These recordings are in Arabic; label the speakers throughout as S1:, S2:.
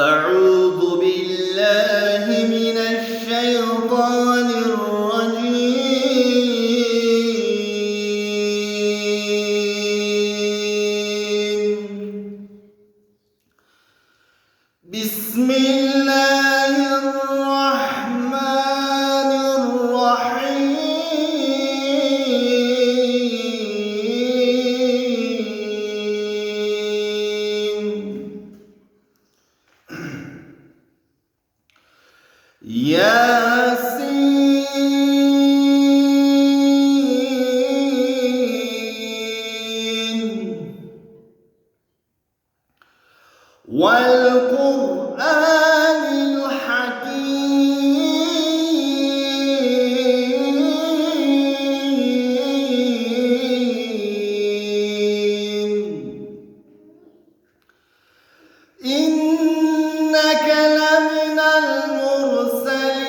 S1: أعوذ بالله من الشيطان الرجيم. بسم الله الرحمن الرحيم. ياسين والقرآن الحكيم إنك لمن المرسلين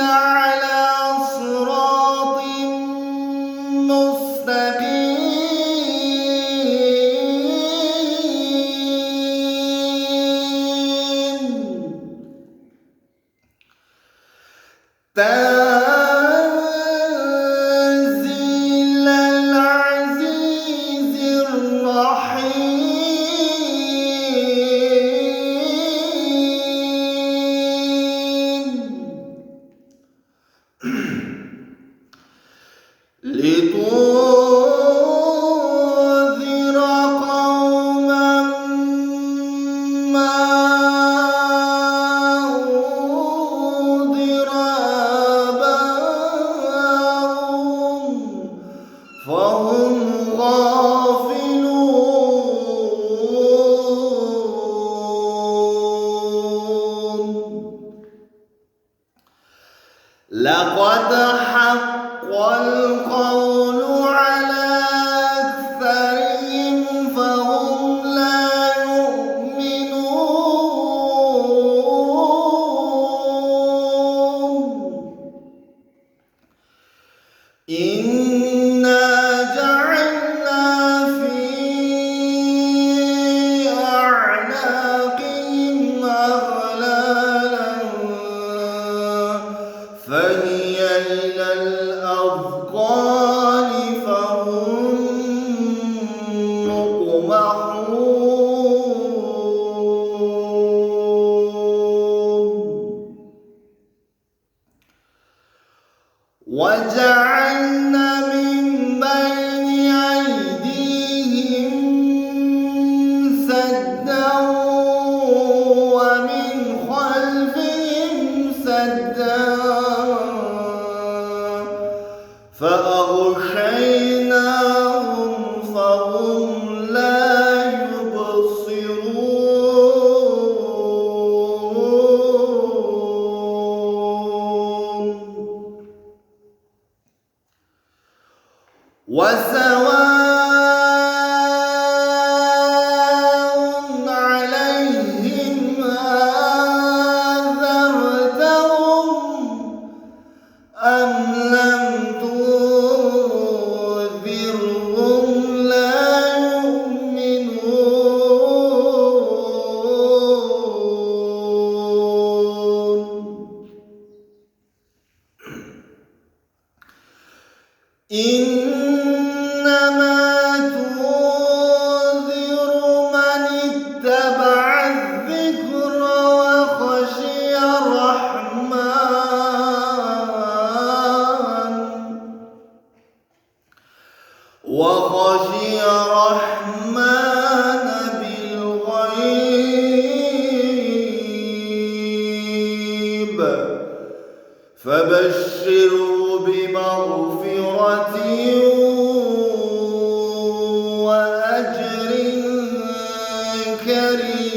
S1: على صراط مستقيم تنزيل العزيز الرحيم لتنذر قوما ما أنذر آباؤهم فهم غافلون. لقد حق القول على أكثرهم فهم لا يؤمنون. إنا جعلنا في أعناقهم أغلالا فهي إلى الأذقان فهم مقمحون. وجعلنا من بين أيديهم سدا ومن خلفهم سدا فأغشيناهم فهم لا يبصرون. وسواء عليهم أنذرتهم أم لم تنذرهم لا يؤمنون. إنما تنذر من اتبع الذكر وخشي الرحمن بالغيب فبشره بمغفرة وأجر كريم.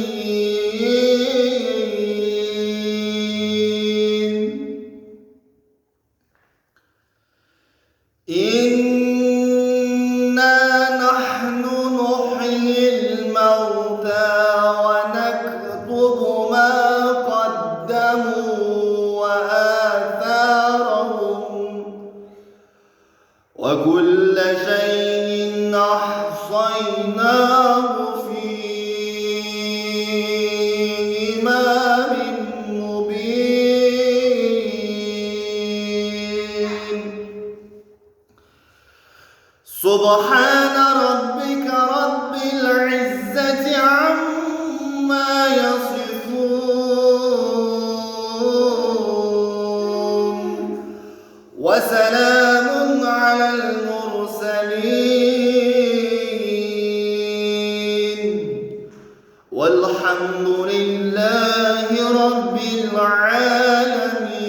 S1: إنا نحن نحيي الموتى ونكتب ما قدموا وآثارهم وكل شيء أحصيناه في سبحان ربك رب العزة عما يصفون وسلام على المرسلين والحمد لله رب العالمين.